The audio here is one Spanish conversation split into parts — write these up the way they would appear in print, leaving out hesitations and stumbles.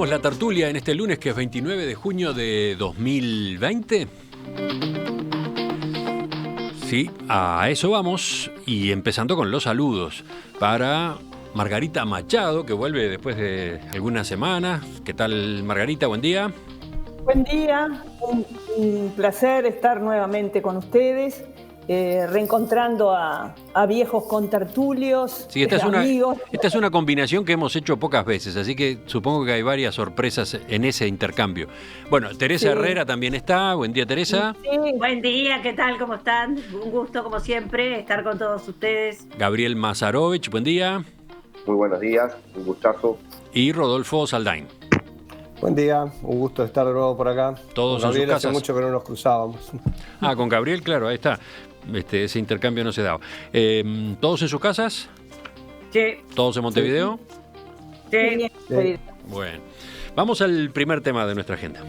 Abrimos la tertulia en este lunes que es 29 de junio de 2020. Sí, a eso vamos y empezando con los saludos para Margarita Machado, que vuelve después de algunas semanas. ¿Qué tal, Margarita? Buen día. Buen día, un placer estar nuevamente con ustedes, reencontrando a viejos contertulios, Sí, amigos. Esta es una combinación que hemos hecho pocas veces, así que supongo que hay varias sorpresas en ese intercambio. Bueno, Teresa Sí. Herrera también está. Buen día, Teresa. Sí, buen día, ¿qué tal? ¿Cómo están? Un gusto, como siempre, estar con todos ustedes. Gabriel Mazarovich, buen día. Muy buenos días, un gustazo. Y Rodolfo Saldain. Buen día, un gusto estar de nuevo por acá. Todos con Gabriel, en sus hace casas. mucho que no nos cruzábamos. Ah, con Gabriel, claro, ahí está. Ese intercambio no se daba. ¿Todos en sus casas? Sí, ¿Todos en Montevideo? sí. Sí. Bueno, vamos al primer tema de nuestra agenda.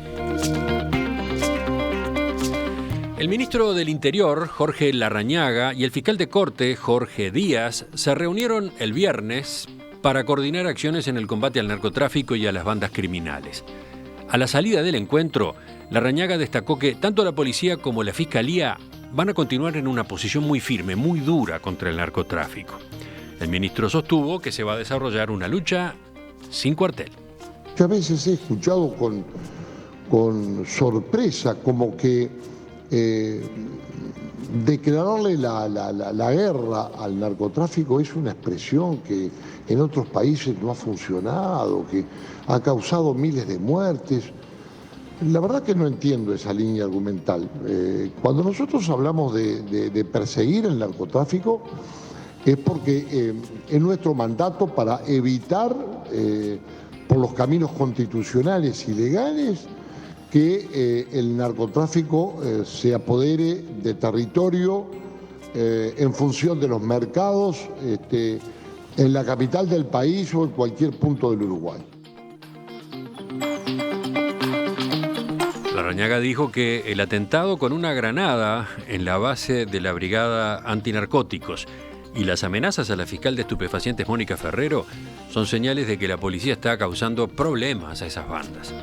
El ministro del Interior, Jorge Larrañaga, y el fiscal de Corte, Jorge Díaz, se reunieron el viernes para coordinar acciones en el combate al narcotráfico y a las bandas criminales. A la salida del encuentro, Larrañaga destacó que tanto la policía como la fiscalía van a continuar en una posición muy firme, muy dura contra el narcotráfico. El ministro sostuvo que se va a desarrollar una lucha sin cuartel. Yo a veces he escuchado con sorpresa como que declararle la guerra al narcotráfico es una expresión que en otros países no ha funcionado, que ha causado miles de muertes. La verdad que no entiendo esa línea argumental. Cuando nosotros hablamos de perseguir el narcotráfico es porque es nuestro mandato para evitar por los caminos constitucionales y legales que el narcotráfico se apodere de territorio en función de los mercados en la capital del país o en cualquier punto del Uruguay. Larrañaga dijo que el atentado con una granada en la base de la Brigada Antinarcóticos y las amenazas a la fiscal de estupefacientes Mónica Ferrero son señales de que la policía está causando problemas a esas bandas.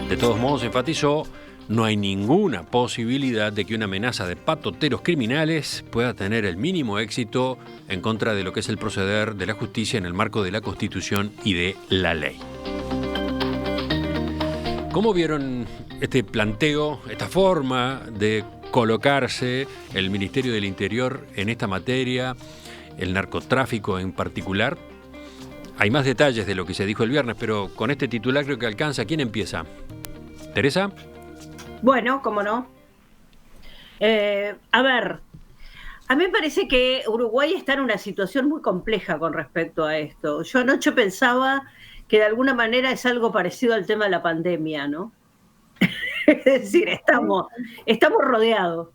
De todos modos, enfatizó, no hay ninguna posibilidad de que una amenaza de patoteros criminales pueda tener el mínimo éxito en contra de lo que es el proceder de la justicia en el marco de la Constitución y de la ley. ¿Cómo vieron este planteo, esta forma de colocarse el Ministerio del Interior en esta materia, el narcotráfico en particular? Hay más detalles de lo que se dijo el viernes, pero con este titular creo que alcanza. ¿Quién empieza? ¿Teresa? Bueno, cómo no. A ver, a mí me parece que Uruguay está en una situación muy compleja con respecto a esto. Yo anoche pensaba que de alguna manera es algo parecido al tema de la pandemia, ¿no? Es decir, estamos rodeados.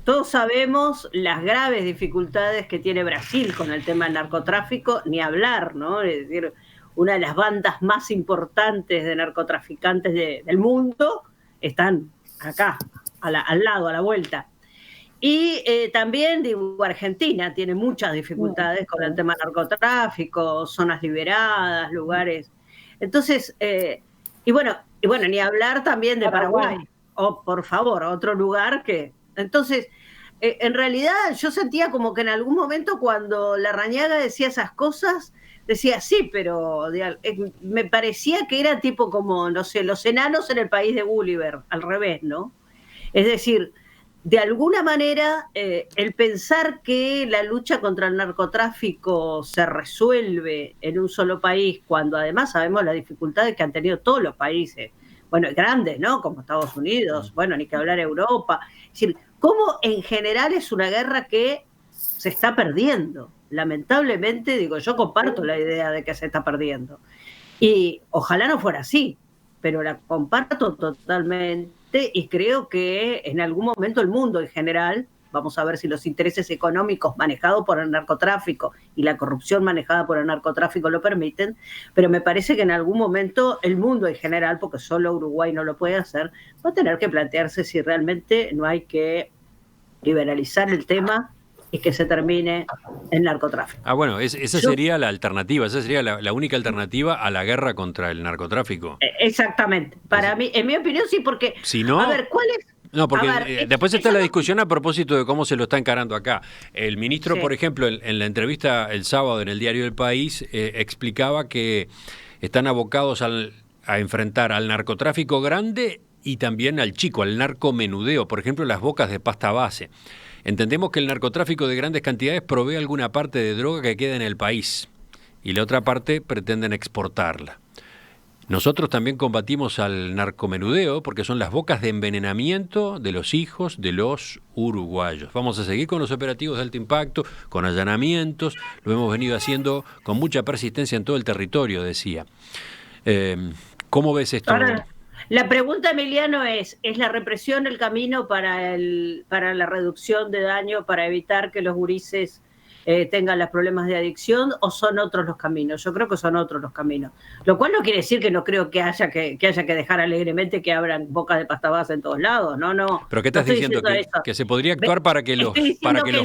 Todos sabemos las graves dificultades que tiene Brasil con el tema del narcotráfico, ni hablar, ¿no? Es decir, una de las bandas más importantes de narcotraficantes del mundo están acá, al lado, a la vuelta. Y también, digo, Argentina tiene muchas dificultades con el tema del narcotráfico, zonas liberadas, lugares. Entonces, y bueno, ni hablar también de Paraguay. Oh, por favor, otro lugar que... Entonces, en realidad yo sentía como que en algún momento cuando Larrañaga decía esas cosas, decía, sí, pero me parecía que era tipo como, no sé, los enanos en el país de Gulliver, al revés, ¿no? Es decir, de alguna manera, el pensar que la lucha contra el narcotráfico se resuelve en un solo país, cuando además sabemos las dificultades que han tenido todos los países, bueno, grandes, ¿no? Como Estados Unidos, bueno, ni que hablar Europa. Es decir, cómo en general es una guerra que se está perdiendo. Lamentablemente, digo, yo comparto la idea de que se está perdiendo. Y ojalá no fuera así, pero la comparto totalmente y creo que en algún momento el mundo en general, vamos a ver si los intereses económicos manejados por el narcotráfico y la corrupción manejada por el narcotráfico lo permiten, pero me parece que en algún momento el mundo en general, porque solo Uruguay no lo puede hacer, va a tener que plantearse si realmente no hay que liberalizar el tema y que se termine el narcotráfico. Bueno, esa sería la alternativa, esa sería la única alternativa a la guerra contra el narcotráfico. Exactamente. Para mí, en mi opinión, sí, porque, si no, a ver, ¿cuál es? No, porque después está la discusión a propósito de cómo se lo está encarando acá. El ministro, por ejemplo, en la entrevista el sábado en el diario El País, explicaba que están abocados a enfrentar al narcotráfico grande y también al chico, al narcomenudeo, por ejemplo, las bocas de pasta base. Entendemos que el narcotráfico de grandes cantidades provee alguna parte de droga que queda en el país y la otra parte pretenden exportarla. Nosotros también combatimos al narcomenudeo porque son las bocas de envenenamiento de los hijos de los uruguayos. Vamos a seguir con los operativos de alto impacto, con allanamientos, lo hemos venido haciendo con mucha persistencia en todo el territorio, decía. ¿Cómo ves esto? Ahora, la pregunta, Emiliano, ¿es la represión el camino para la reducción de daño, para evitar que los gurises tengan los problemas de adicción, o son otros los caminos? Yo creo que son otros los caminos. Lo cual no quiere decir que no creo que haya que dejar alegremente que abran bocas de pasta base en todos lados. No. ¿Pero qué estás diciendo? ¿Que se podría actuar para que los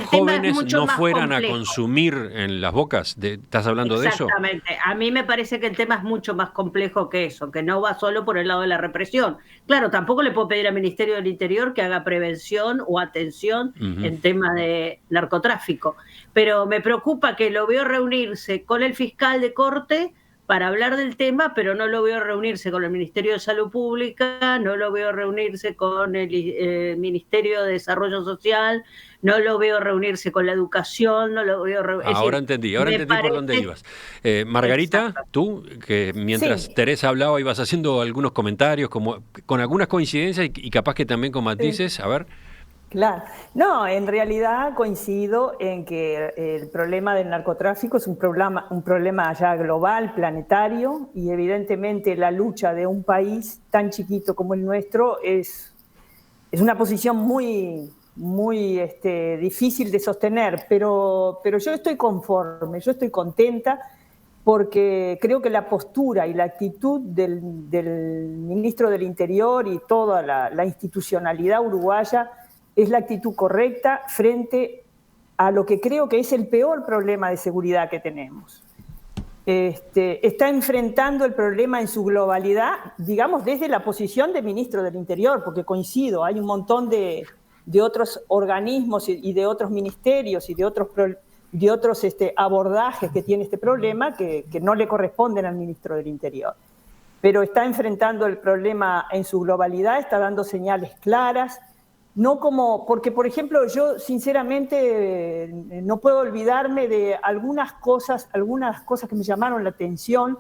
jóvenes no fueran a consumir en las bocas? ¿Estás hablando de eso? Exactamente. A mí me parece que el tema es mucho más complejo que eso, que no va solo por el lado de la represión. Claro, tampoco le puedo pedir al Ministerio del Interior que haga prevención o atención en tema de narcotráfico. Pero me preocupa que lo veo reunirse con el fiscal de corte para hablar del tema, pero no lo veo reunirse con el Ministerio de Salud Pública, no lo veo reunirse con el Ministerio de Desarrollo Social, no lo veo reunirse con la educación, no lo veo Ahora entendí por dónde ibas. Margarita, exacto. Tú, que mientras Teresa hablaba ibas haciendo algunos comentarios con algunas coincidencias y capaz que también con matices, a ver... Claro. No, en realidad coincido en que el problema del narcotráfico es un problema ya global, planetario, y evidentemente la lucha de un país tan chiquito como el nuestro es una posición muy difícil de sostener, pero yo estoy conforme, yo estoy contenta, porque creo que la postura y la actitud del ministro del Interior y toda la institucionalidad uruguaya es la actitud correcta frente a lo que creo que es el peor problema de seguridad que tenemos. Está enfrentando el problema en su globalidad, digamos, desde la posición de ministro del Interior, porque coincido, hay un montón de otros organismos y de otros ministerios y de otros abordajes que tiene este problema que no le corresponden al ministro del Interior. Pero está enfrentando el problema en su globalidad, está dando señales claras. No porque, por ejemplo, yo sinceramente no puedo olvidarme de algunas cosas que me llamaron la atención,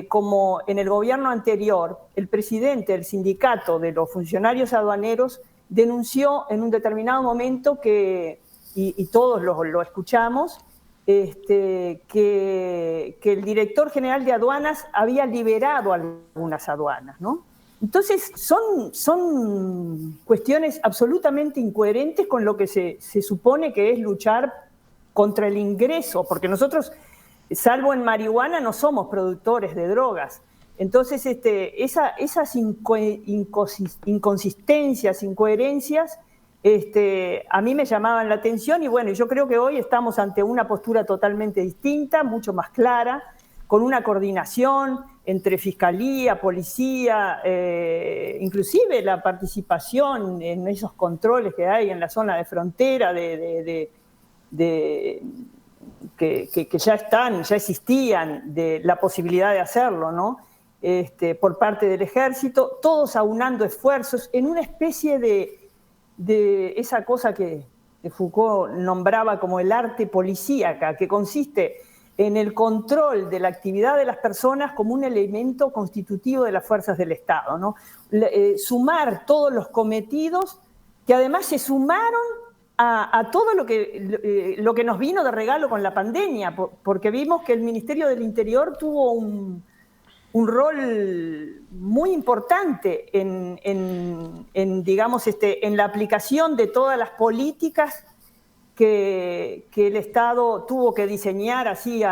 como en el gobierno anterior, el presidente del sindicato de los funcionarios aduaneros denunció en un determinado momento y todos lo escuchamos, que el director general de aduanas había liberado algunas aduanas, ¿no? Entonces, son cuestiones absolutamente incoherentes con lo que se supone que es luchar contra el ingreso, porque nosotros, salvo en marihuana, no somos productores de drogas. Entonces, esas inconsistencias, incoherencias, a mí me llamaban la atención y bueno, yo creo que hoy estamos ante una postura totalmente distinta, mucho más clara, con una coordinación entre fiscalía, policía, inclusive la participación en esos controles que hay en la zona de frontera que ya existían, de la posibilidad de hacerlo, ¿no? Por parte del ejército, todos aunando esfuerzos en una especie de esa cosa que Foucault nombraba como el arte policíaca, que consiste en el control de la actividad de las personas como un elemento constitutivo de las fuerzas del Estado, ¿no? Sumar todos los cometidos que además se sumaron a todo lo que nos vino de regalo con la pandemia, porque vimos que el Ministerio del Interior tuvo un rol muy importante en la aplicación de todas las políticas que el Estado tuvo que diseñar así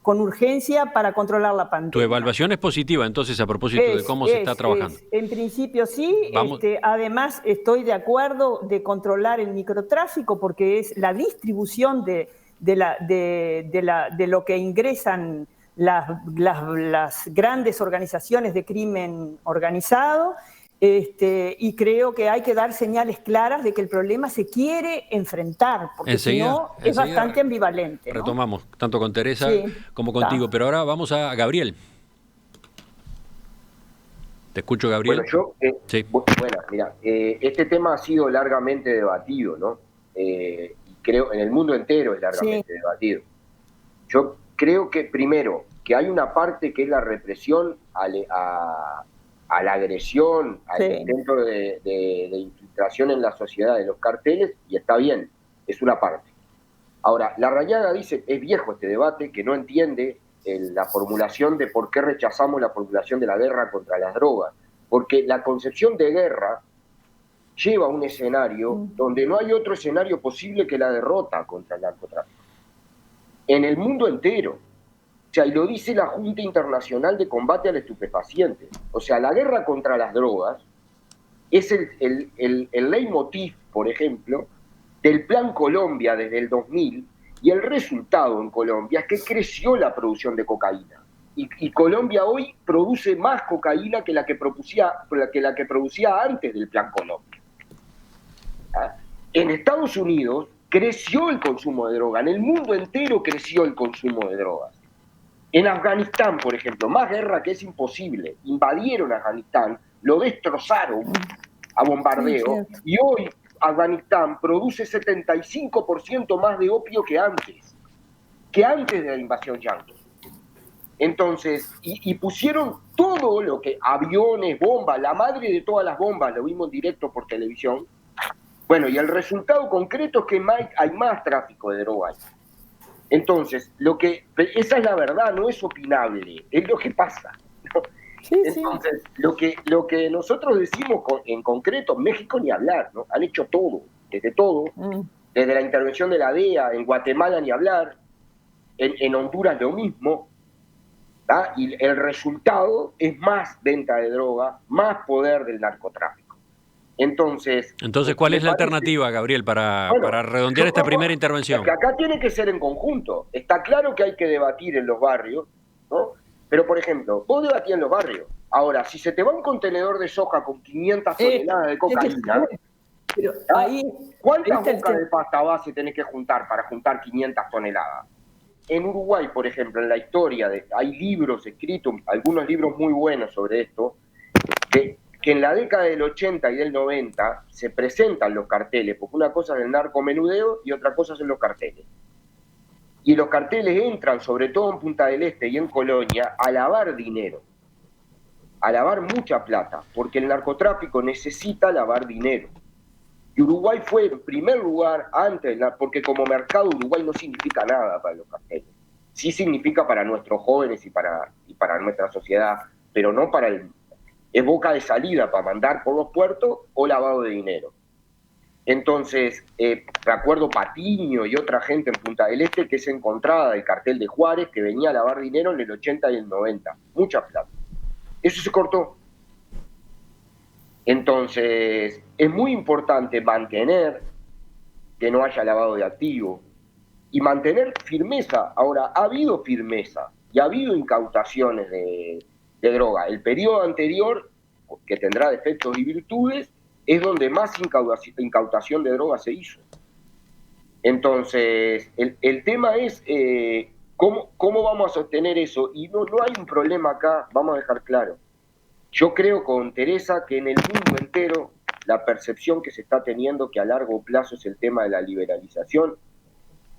con urgencia para controlar la pandemia. Tu evaluación es positiva, entonces, a propósito de cómo se está trabajando. En principio sí. Además, estoy de acuerdo de controlar el microtráfico porque es la distribución de lo que ingresan las grandes organizaciones de crimen organizado. Y creo que hay que dar señales claras de que el problema se quiere enfrentar, porque si no es bastante ambivalente, ¿no? Retomamos, tanto con Teresa como contigo, pero ahora vamos a Gabriel. Te escucho, Gabriel. Bueno, mira, este tema ha sido largamente debatido, ¿no? Y creo, en el mundo entero es largamente debatido. Yo creo que, primero, que hay una parte que es la represión a la agresión, al intento de infiltración en la sociedad de los carteles, y está bien, es una parte. Ahora, Larrañaga dice, es viejo este debate, que no entiende la formulación de por qué rechazamos la formulación de la guerra contra las drogas, porque la concepción de guerra lleva a un escenario donde no hay otro escenario posible que la derrota contra el narcotráfico. En el mundo entero. O sea, y lo dice la Junta Internacional de Combate al Estupefaciente. O sea, la guerra contra las drogas es el leitmotiv, por ejemplo, del Plan Colombia desde el 2000, y el resultado en Colombia es que creció la producción de cocaína. Y Colombia hoy produce más cocaína que la que producía antes del Plan Colombia. ¿Ah? En Estados Unidos creció el consumo de droga, en el mundo entero creció el consumo de drogas. En Afganistán, por ejemplo, más guerra que es imposible, invadieron Afganistán, lo destrozaron a bombardeo, y hoy Afganistán produce 75% más de opio que antes de la invasión yanqui. Entonces, y pusieron todo lo que, aviones, bombas, la madre de todas las bombas, lo vimos en directo por televisión. Bueno, y el resultado concreto es que hay más tráfico de drogas. Entonces, esa es la verdad, no es opinable, es lo que pasa, ¿no? Entonces, lo que nosotros decimos en concreto, México ni hablar, ¿no? Han hecho todo, desde la intervención de la DEA, en Guatemala ni hablar, en Honduras lo mismo, ¿tá? Y el resultado es más venta de droga, más poder del narcotráfico. Entonces, ¿cuál es la alternativa, Gabriel, para redondear esta primera intervención? Que acá tiene que ser en conjunto. Está claro que hay que debatir en los barrios, ¿no? Pero, por ejemplo, vos debatís en los barrios. Ahora, si se te va un contenedor de soja con 500 toneladas de cocaína, ¿cuántas bocas de pasta base tenés que juntar para juntar 500 toneladas? En Uruguay, por ejemplo, en la historia, hay libros escritos, algunos libros muy buenos sobre esto, que en la década del 80 y del 90 se presentan los carteles, porque una cosa es el narcomenudeo y otra cosa son los carteles. Y los carteles entran, sobre todo en Punta del Este y en Colonia, a lavar dinero, a lavar mucha plata, porque el narcotráfico necesita lavar dinero. Y Uruguay fue en primer lugar antes, porque como mercado Uruguay no significa nada para los carteles. Sí significa para nuestros jóvenes y para nuestra sociedad, pero no para es boca de salida para mandar por los puertos o lavado de dinero. Entonces, recuerdo Patiño y otra gente en Punta del Este que es encontrada del cartel de Juárez que venía a lavar dinero en el 80 y el 90. Mucha plata. Eso se cortó. Entonces, es muy importante mantener que no haya lavado de activos y mantener firmeza. Ahora, ha habido firmeza y ha habido incautaciones de droga. El periodo anterior, que tendrá defectos y virtudes, es donde más incautación de droga se hizo. Entonces, el tema es ¿cómo vamos a sostener eso? Y no hay un problema acá, vamos a dejar claro. Yo creo con Teresa que en el mundo entero la percepción que se está teniendo que a largo plazo es el tema de la liberalización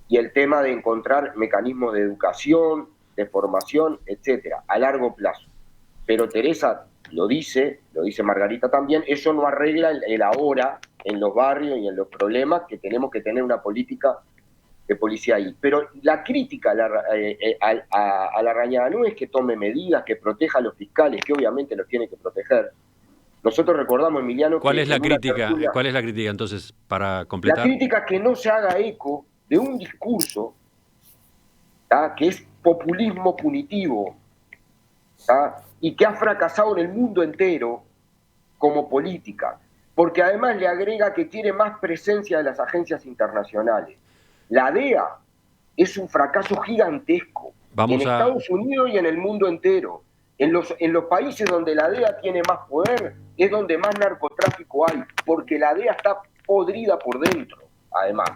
y el tema de encontrar mecanismos de educación, de formación, etcétera, a largo plazo. Pero Teresa lo dice Margarita también, eso no arregla el ahora en los barrios y en los problemas, que tenemos que tener una política de policía ahí. Pero la crítica a Larrañaga no es que tome medidas, que proteja a los fiscales, que obviamente los tiene que proteger. Nosotros recordamos, Emiliano... ¿Cuál es la crítica entonces, para completar? La crítica es que no se haga eco de un discurso, ¿tá? Que es populismo punitivo, ¿tá? Y que ha fracasado en el mundo entero como política, porque además le agrega que tiene más presencia de las agencias internacionales. La DEA es un fracaso gigantesco en Estados Unidos y en el mundo entero. En los países donde la DEA tiene más poder es donde más narcotráfico hay, porque la DEA está podrida por dentro, además.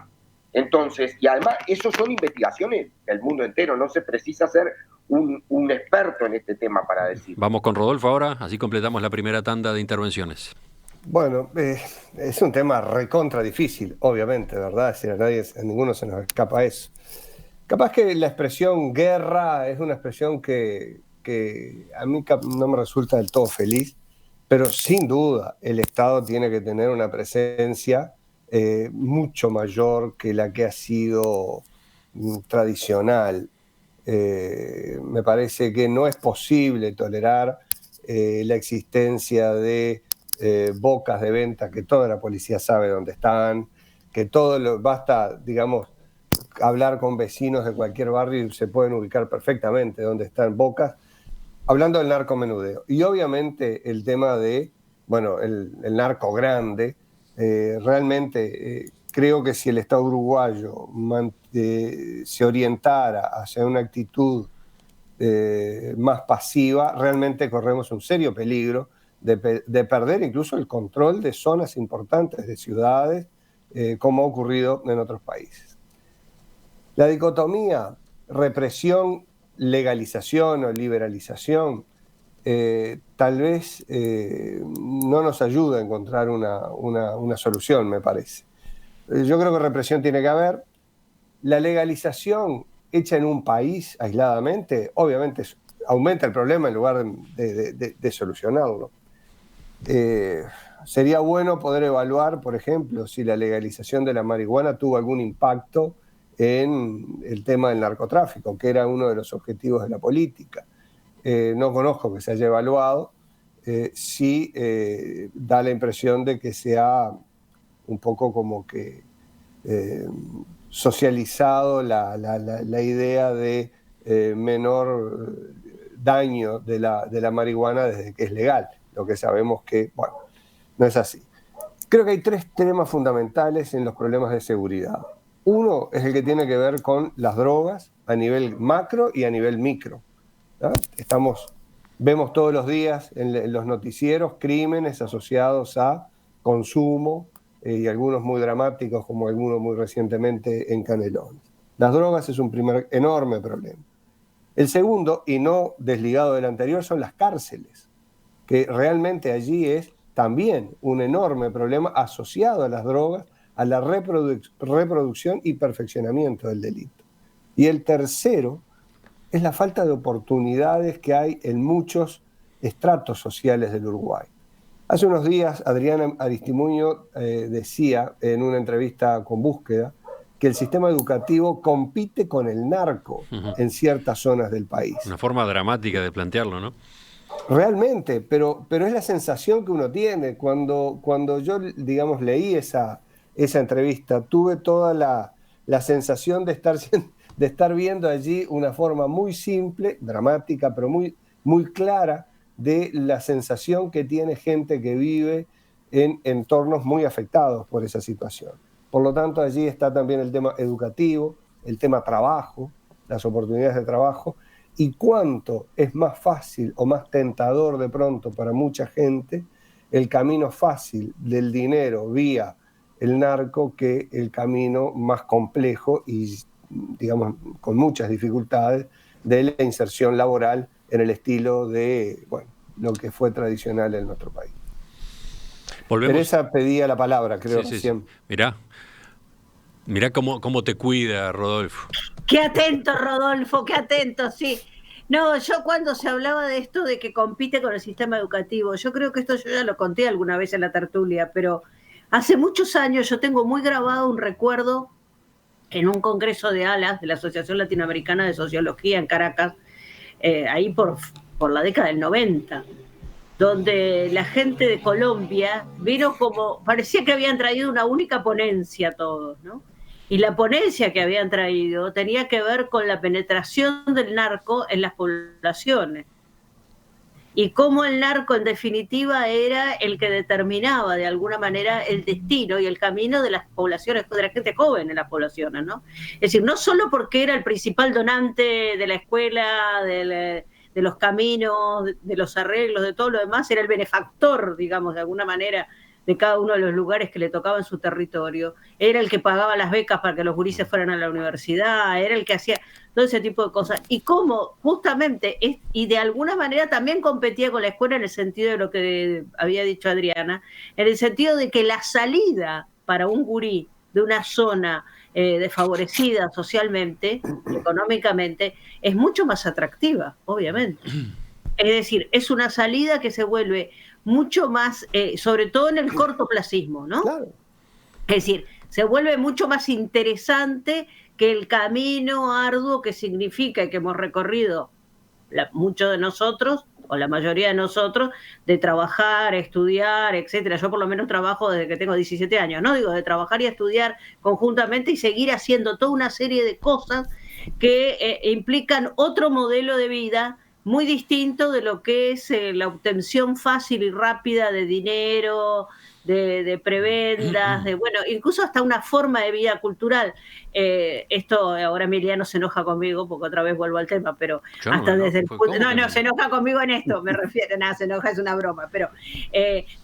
Entonces, y además, eso son investigaciones del mundo entero, no se precisa ser un experto en este tema para decir. Vamos con Rodolfo ahora, así completamos la primera tanda de intervenciones. Bueno, es un tema recontra difícil, obviamente, ¿verdad? Es decir, a ninguno se nos escapa eso. Capaz que la expresión guerra es una expresión que a mí no me resulta del todo feliz, pero sin duda el Estado tiene que tener una presencia mucho mayor que la que ha sido tradicional. Me parece que no es posible tolerar la existencia de bocas de venta que toda la policía sabe dónde están, que basta, digamos, hablar con vecinos de cualquier barrio y se pueden ubicar perfectamente dónde están bocas, hablando del narcomenudeo. Y obviamente el tema de, bueno, el narco grande, realmente creo que si el Estado uruguayo se orientara hacia una actitud más pasiva, realmente corremos un serio peligro de perder incluso el control de zonas importantes de ciudades, como ha ocurrido en otros países. La dicotomía represión, legalización o liberalización tal vez no nos ayuda a encontrar una solución, me parece. Yo creo que represión tiene que haber. La legalización hecha en un país aisladamente, obviamente aumenta el problema en lugar de solucionarlo. Sería bueno poder evaluar, por ejemplo, si la legalización de la marihuana tuvo algún impacto en el tema del narcotráfico, que era uno de los objetivos de la política. No conozco que se haya evaluado, sí da la impresión de que se ha un poco como que socializado la idea de menor daño de la marihuana desde que es legal, lo que sabemos que, bueno, no es así. Creo que hay tres temas fundamentales en los problemas de seguridad. Uno es el que tiene que ver con las drogas a nivel macro y a nivel micro, ¿no? Vemos todos los días en los noticieros crímenes asociados a consumo y algunos muy dramáticos, como algunos muy recientemente en Canelones. Las drogas es un primer enorme problema. El segundo, y no desligado del anterior, son las cárceles, que realmente allí es también un enorme problema asociado a las drogas, a la reproducción y perfeccionamiento del delito. Y el tercero es la falta de oportunidades que hay en muchos estratos sociales del Uruguay. Hace unos días Adriana Aristimuño decía en una entrevista con Búsqueda que el sistema educativo compite con el narco en ciertas zonas del país. Una forma dramática de plantearlo, ¿no? Realmente, pero es la sensación que uno tiene. Cuando yo, digamos, leí esa entrevista, tuve toda la sensación de estar viendo allí una forma muy simple, dramática, pero muy, muy clara de la sensación que tiene gente que vive en entornos muy afectados por esa situación. Por lo tanto, allí está también el tema educativo, el tema trabajo, las oportunidades de trabajo, y cuánto es más fácil o más tentador de pronto para mucha gente el camino fácil del dinero vía el narco que el camino más complejo y, digamos, con muchas dificultades de la inserción laboral en el estilo de, bueno, lo que fue tradicional en nuestro país. Volvemos. Teresa pedía la palabra, creo. Sí. Mirá cómo te cuida, Rodolfo. Qué atento, Rodolfo, qué atento, sí. No, yo cuando se hablaba de esto de que compite con el sistema educativo, yo creo que esto yo ya lo conté alguna vez en la tertulia, pero hace muchos años yo tengo muy grabado un recuerdo en un congreso de ALAS, de la Asociación Latinoamericana de Sociología en Caracas, ahí por la década del 90, donde la gente de Colombia vino como, parecía que habían traído una única ponencia todos, ¿no? Y la ponencia que habían traído tenía que ver con la penetración del narco en las poblaciones. Y cómo el narco, en definitiva, era el que determinaba de alguna manera el destino y el camino de las poblaciones, de la gente joven en las poblaciones, ¿no? Es decir, no solo porque era el principal donante de la escuela, de los caminos, de los arreglos, de todo lo demás, era el benefactor, digamos, de alguna manera, de cada uno de los lugares que le tocaba en su territorio. Era el que pagaba las becas para que los gurises fueran a la universidad, era el que hacía todo ese tipo de cosas. Y cómo justamente, y de alguna manera también competía con la escuela en el sentido de lo que había dicho Adriana, en el sentido de que la salida para un gurí de una zona desfavorecida socialmente, económicamente, es mucho más atractiva, obviamente. Es decir, es una salida que se vuelve mucho más, sobre todo en el cortoplacismo, ¿no? Claro. Es decir, se vuelve mucho más interesante que el camino arduo que significa y que hemos recorrido muchos de nosotros, o la mayoría de nosotros, de trabajar, estudiar, etcétera. Yo por lo menos trabajo desde que tengo 17 años, ¿no? Digo, de trabajar y estudiar conjuntamente y seguir haciendo toda una serie de cosas que implican otro modelo de vida muy distinto de lo que es la obtención fácil y rápida de dinero, de prebendas, bueno, incluso hasta una forma de vida cultural. Esto ahora Emiliano se enoja conmigo porque otra vez vuelvo al tema, pero yo hasta no, desde el punto... No, se no. enoja conmigo en esto, me refiero, nada, se enoja, es una broma, pero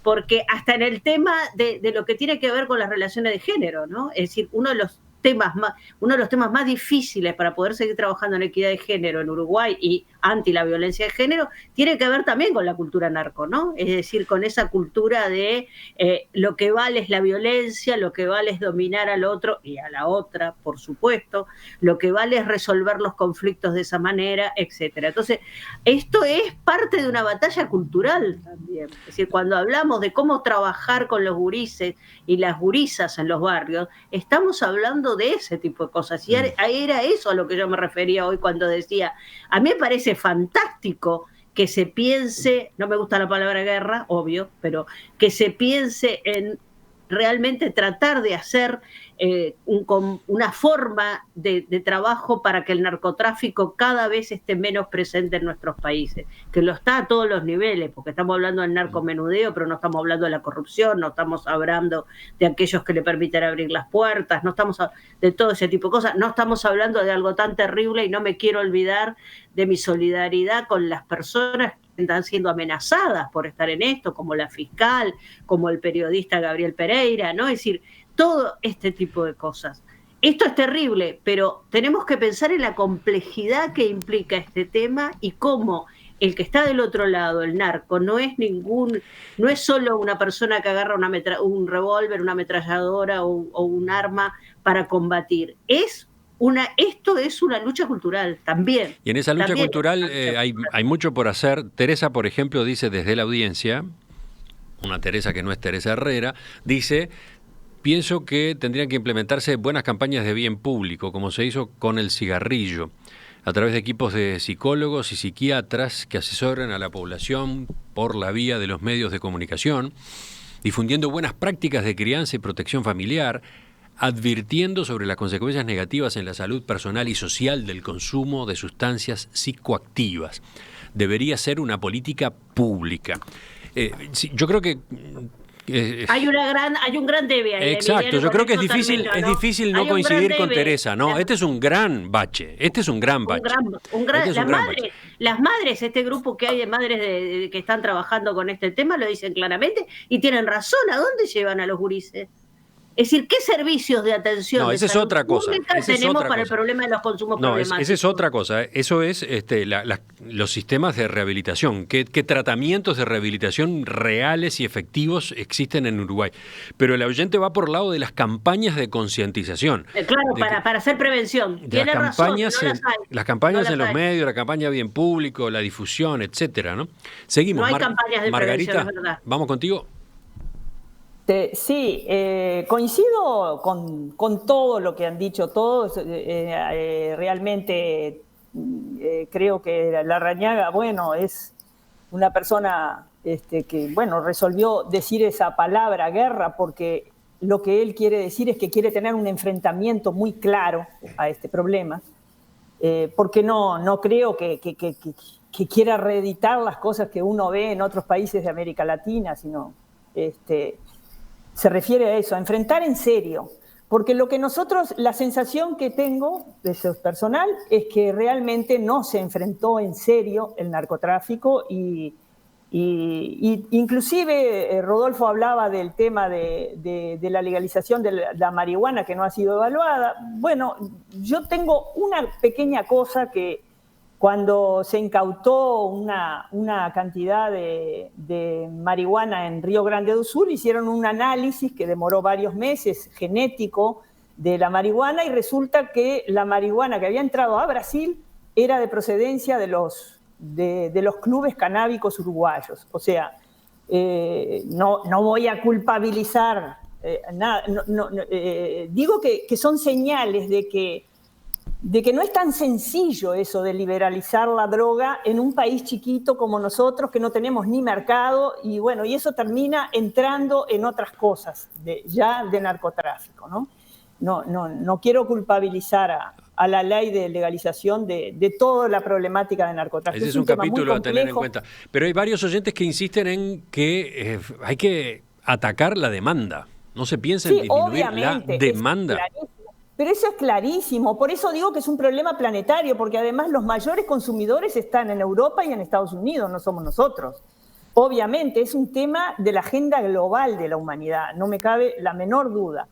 porque hasta en el tema de lo que tiene que ver con las relaciones de género, ¿no? Es decir, uno de los temas más difíciles para poder seguir trabajando en equidad de género en Uruguay y anti la violencia de género, tiene que ver también con la cultura narco, ¿no? Es decir, con esa cultura de lo que vale es la violencia, lo que vale es dominar al otro y a la otra, por supuesto, lo que vale es resolver los conflictos de esa manera, etcétera. Entonces, esto es parte de una batalla cultural también. Es decir, cuando hablamos de cómo trabajar con los gurises y las gurisas en los barrios, estamos hablando de ese tipo de cosas. Y era eso a lo que yo me refería hoy cuando decía, a mí me parece fantástico que se piense, no me gusta la palabra guerra, obvio, pero que se piense en realmente tratar de hacer una forma de trabajo para que el narcotráfico cada vez esté menos presente en nuestros países, que lo está a todos los niveles, porque estamos hablando del narcomenudeo, pero no estamos hablando de la corrupción, no estamos hablando de aquellos que le permiten abrir las puertas, no estamos de todo ese tipo de cosas, no estamos hablando de algo tan terrible y no me quiero olvidar de mi solidaridad con las personas que están siendo amenazadas por estar en esto, como la fiscal, como el periodista Gabriel Pereira, ¿no? Es decir, todo este tipo de cosas. Esto es terrible, pero tenemos que pensar en la complejidad que implica este tema y cómo el que está del otro lado, el narco, no es solo una persona que agarra un revólver, una ametralladora o un arma para combatir. Esto es una lucha cultural también. Y en esa lucha cultural hay mucho por hacer. Teresa, por ejemplo, dice desde la audiencia, una Teresa que no es Teresa Herrera, dice: pienso que tendrían que implementarse buenas campañas de bien público, como se hizo con el cigarrillo, a través de equipos de psicólogos y psiquiatras que asesoren a la población por la vía de los medios de comunicación, difundiendo buenas prácticas de crianza y protección familiar, advirtiendo sobre las consecuencias negativas en la salud personal y social del consumo de sustancias psicoactivas. Debería ser una política pública. Yo creo que hay un gran debe ahí. Exacto, yo creo que es difícil no coincidir con Teresa, ¿no? Este es un gran bache, Las madres, este grupo que hay de madres que están trabajando con este tema lo dicen claramente y tienen razón. ¿A dónde llevan a los gurises? Es decir, ¿qué servicios de atención esa es otra cosa. tenemos para el problema de los consumos problemáticos? Esa es otra cosa. Eso es los sistemas de rehabilitación. ¿Qué tratamientos de rehabilitación reales y efectivos existen en Uruguay? Pero el oyente va por el lado de las campañas de concientización. Claro, para hacer prevención. Tiene razón, las campañas en los medios, la campaña bien público, la difusión, etcétera, ¿no? Seguimos. No hay campañas de Margarita, prevención, es verdad. Vamos contigo. Sí, coincido con todo lo que han dicho todos. Realmente creo que Larrañaga, es una persona que, resolvió decir esa palabra guerra porque lo que él quiere decir es que quiere tener un enfrentamiento muy claro a este problema, porque no creo que quiera reeditar las cosas que uno ve en otros países de América Latina, sino se refiere a eso, a enfrentar en serio. Porque lo que la sensación que tengo, eso es personal, es que realmente no se enfrentó en serio el narcotráfico y inclusive Rodolfo hablaba del tema de la legalización de la marihuana que no ha sido evaluada. Bueno, yo tengo una pequeña cosa que cuando se incautó una cantidad de marihuana en Río Grande do Sul, hicieron un análisis que demoró varios meses, genético, de la marihuana, y resulta que la marihuana que había entrado a Brasil era de procedencia de los clubes canábicos uruguayos. O sea, no voy a culpabilizar nada, digo que son señales de que no es tan sencillo eso de liberalizar la droga en un país chiquito como nosotros, que no tenemos ni mercado, y bueno, y eso termina entrando en otras cosas ya de narcotráfico, ¿no? No quiero culpabilizar a la ley de legalización de toda la problemática de narcotráfico. Ese es un capítulo a tener en cuenta. Pero hay varios oyentes que insisten en que hay que atacar la demanda. No se piensa en disminuir la demanda. Pero eso es clarísimo, por eso digo que es un problema planetario, porque además los mayores consumidores están en Europa y en Estados Unidos, no somos nosotros. Obviamente es un tema de la agenda global de la humanidad, no me cabe la menor duda.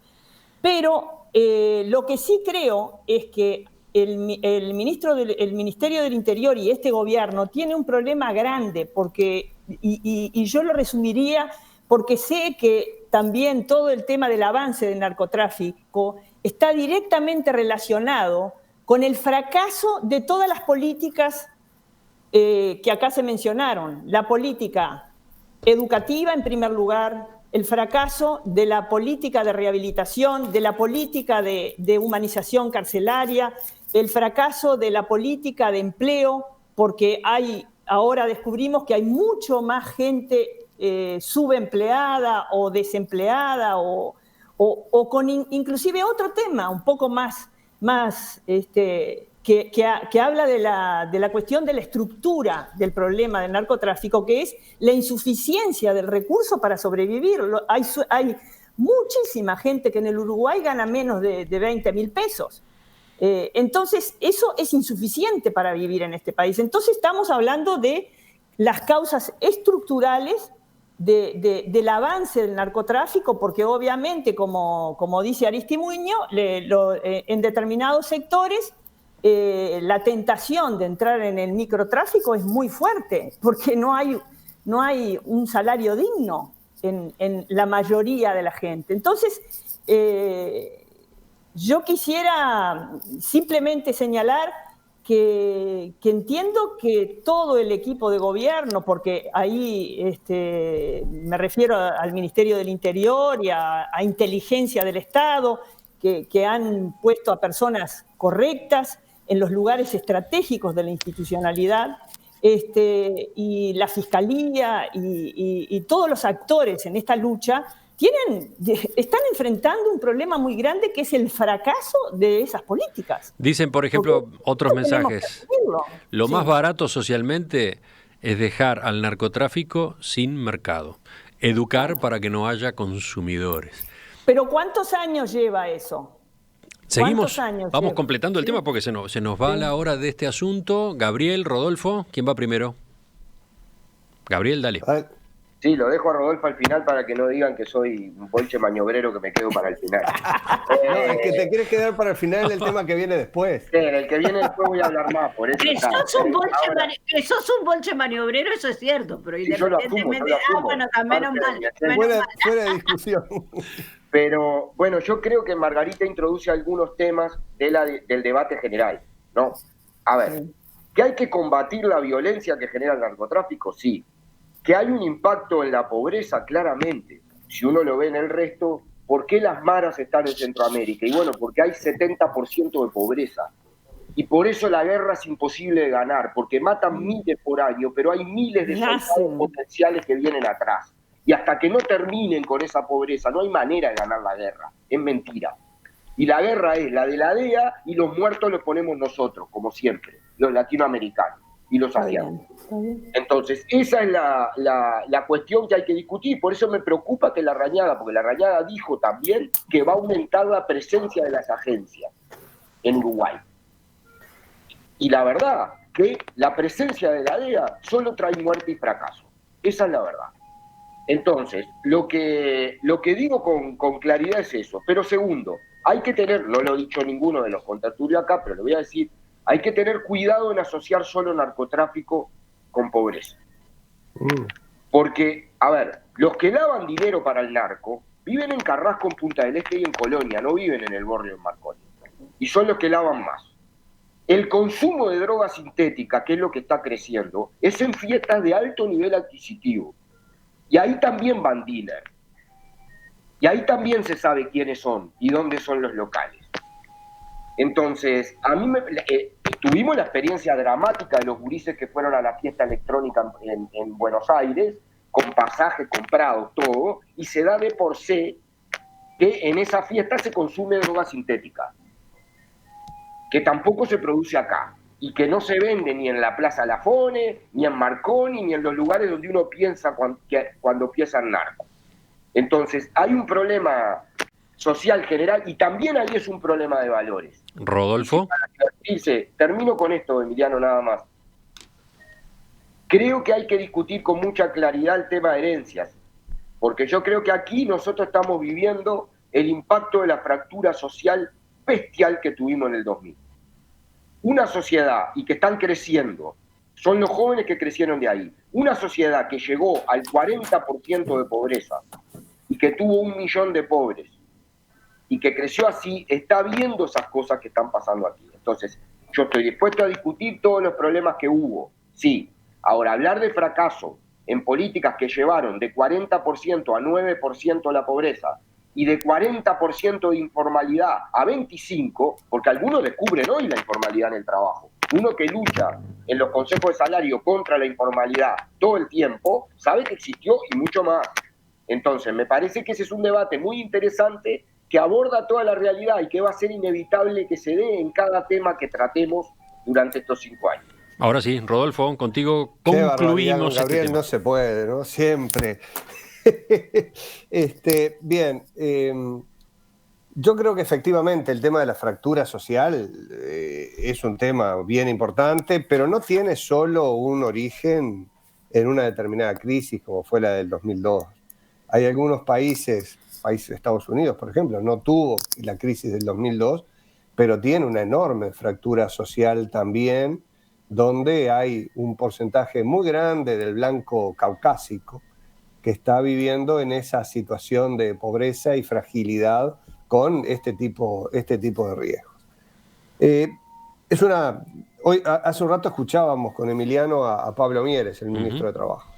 Pero lo que sí creo es que el Ministerio del Interior y este gobierno tiene un problema grande, porque, y yo lo resumiría, porque sé que también todo el tema del avance del narcotráfico está directamente relacionado con el fracaso de todas las políticas que acá se mencionaron. La política educativa, en primer lugar, el fracaso de la política de rehabilitación, de la política de humanización carcelaria, el fracaso de la política de empleo, porque ahora descubrimos que hay mucho más gente subempleada o desempleada o con inclusive otro tema un poco más que habla de la cuestión de la estructura del problema del narcotráfico, que es la insuficiencia del recurso para sobrevivir. Hay muchísima gente que en el Uruguay gana menos de 20.000 pesos. Entonces, eso es insuficiente para vivir en este país. Entonces, estamos hablando de las causas estructurales del avance del narcotráfico, porque obviamente, como dice Aristimuño, en determinados sectores la tentación de entrar en el microtráfico es muy fuerte, porque no hay un salario digno en la mayoría de la gente. Entonces, yo quisiera simplemente señalar que entiendo que todo el equipo de gobierno, porque ahí me refiero al Ministerio del Interior y a inteligencia del Estado, que han puesto a personas correctas en los lugares estratégicos de la institucionalidad, y la Fiscalía y todos los actores en esta lucha están enfrentando un problema muy grande, que es el fracaso de esas políticas. Dicen, por ejemplo, otros mensajes, lo más barato socialmente es dejar al narcotráfico sin mercado, educar para que no haya consumidores. Pero ¿cuántos años lleva eso? Seguimos, vamos completando el tema porque se nos va la hora de este asunto. Gabriel, Rodolfo, ¿quién va primero? Gabriel, dale. Sí, lo dejo a Rodolfo al final para que no digan que soy un bolche maniobrero que me quedo para el final. No, es que te quieres quedar para el final del tema que viene después. Sí, en el que viene después voy a hablar más, por eso. Que sos un bolche maniobrero, eso es cierto, pero sí, independientemente bueno, también fuera de discusión. Pero bueno, yo creo que Margarita introduce algunos temas del debate general, ¿no? A ver, ¿que hay que combatir la violencia que genera el narcotráfico? Sí. ¿Que hay un impacto en la pobreza? Claramente. Si uno lo ve en el resto, ¿por qué las maras están en Centroamérica? Y bueno, porque hay 70% de pobreza. Y por eso la guerra es imposible de ganar, porque matan miles por año, pero hay miles de soldados potenciales que vienen atrás. Y hasta que no terminen con esa pobreza, no hay manera de ganar la guerra. Es mentira. Y la guerra es la de la DEA y los muertos los ponemos nosotros, como siempre, los latinoamericanos y los asiáticos. Entonces, esa es la cuestión que hay que discutir. Por eso me preocupa que la Rañaga, porque la Rañaga dijo también que va a aumentar la presencia de las agencias en Uruguay. Y la verdad que la presencia de la DEA solo trae muerte y fracaso. Esa es la verdad. Entonces, lo que digo con claridad es eso. Pero segundo, hay que tener, no lo ha dicho ninguno de los contertulios acá, pero lo voy a decir, hay que tener cuidado en asociar solo narcotráfico con pobreza. Porque, a ver, los que lavan dinero para el narco viven en Carrasco, en Punta del Este y en Colonia, no viven en el barrio de Marconi. Y son los que lavan más. El consumo de drogas sintéticas, que es lo que está creciendo, es en fiestas de alto nivel adquisitivo. Y ahí también van dealers. Y ahí también se sabe quiénes son y dónde son los locales. Entonces, a mí tuvimos la experiencia dramática de los gurises que fueron a la fiesta electrónica en Buenos Aires, con pasajes comprados, todo, y se da de por sí que en esa fiesta se consume droga sintética, que tampoco se produce acá, y que no se vende ni en la Plaza Lafone, ni en Marconi, ni en los lugares donde uno piensa cuando piensa en narco. Entonces, hay un problema social general y también ahí es un problema de valores. Rodolfo. Termino con esto, Emiliano, nada más. Creo que hay que discutir con mucha claridad el tema de herencias, porque yo creo que aquí nosotros estamos viviendo el impacto de la fractura social bestial que tuvimos en el 2000. Una sociedad, y que están creciendo, son los jóvenes que crecieron de ahí, una sociedad que llegó al 40% de pobreza y que tuvo 1 millón de pobres, y que creció así, está viendo esas cosas que están pasando aquí. Entonces, yo estoy dispuesto a discutir todos los problemas que hubo, sí. Ahora, hablar de fracaso en políticas que llevaron de 40% a 9% la pobreza y de 40% de informalidad a 25%, porque algunos descubren hoy la informalidad en el trabajo. Uno que lucha en los consejos de salario contra la informalidad todo el tiempo, sabe que existió y mucho más. Entonces, me parece que ese es un debate muy interesante que aborda toda la realidad y que va a ser inevitable que se dé en cada tema que tratemos durante estos 5 años. Ahora sí, Rodolfo, contigo Qué concluimos Gabriel, este tema. No se puede, ¿no? Siempre. Bien, yo creo que efectivamente el tema de la fractura social es un tema bien importante, pero no tiene solo un origen en una determinada crisis como fue la del 2002. Hay algunos países de Estados Unidos, por ejemplo, no tuvo la crisis del 2002, pero tiene una enorme fractura social también, donde hay un porcentaje muy grande del blanco caucásico que está viviendo en esa situación de pobreza y fragilidad con este tipo de riesgos. Hace un rato escuchábamos con Emiliano a Pablo Mieres, el ministro de Trabajo.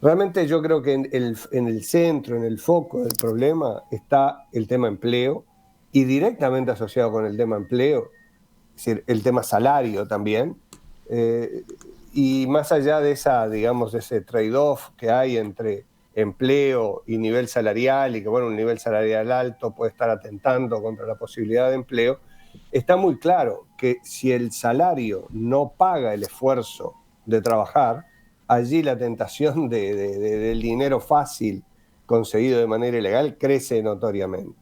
Realmente yo creo que en el centro, en el foco del problema está el tema empleo y directamente asociado con el tema empleo, es decir, el tema salario también. Y más allá de ese trade-off que hay entre empleo y nivel salarial, y que un nivel salarial alto puede estar atentando contra la posibilidad de empleo, está muy claro que si el salario no paga el esfuerzo de trabajar, allí la tentación del dinero fácil conseguido de manera ilegal crece notoriamente.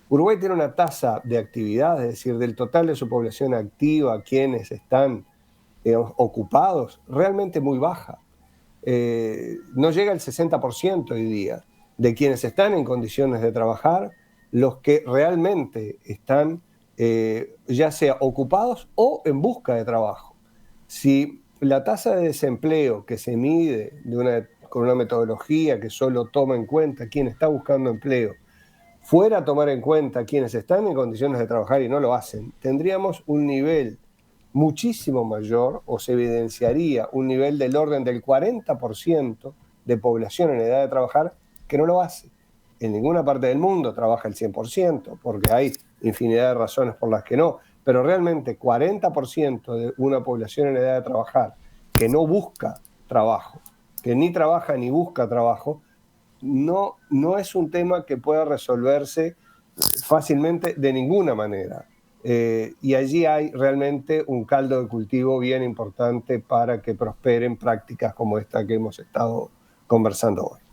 Uruguay tiene una tasa de actividad, es decir, del total de su población activa, quienes están ocupados, realmente muy baja. No llega al 60% hoy día de quienes están en condiciones de trabajar, los que realmente están ya sea ocupados o en busca de trabajo. Si la tasa de desempleo que se mide con una metodología que solo toma en cuenta quien está buscando empleo, fuera a tomar en cuenta quienes están en condiciones de trabajar y no lo hacen, tendríamos un nivel muchísimo mayor, o se evidenciaría un nivel del orden del 40% de población en edad de trabajar que no lo hace. En ninguna parte del mundo trabaja el 100%, porque hay infinidad de razones por las que no, pero realmente 40% de una población en edad de trabajar que no busca trabajo, que ni trabaja ni busca trabajo, no es un tema que pueda resolverse fácilmente de ninguna manera. Y allí hay realmente un caldo de cultivo bien importante para que prosperen prácticas como esta que hemos estado conversando hoy.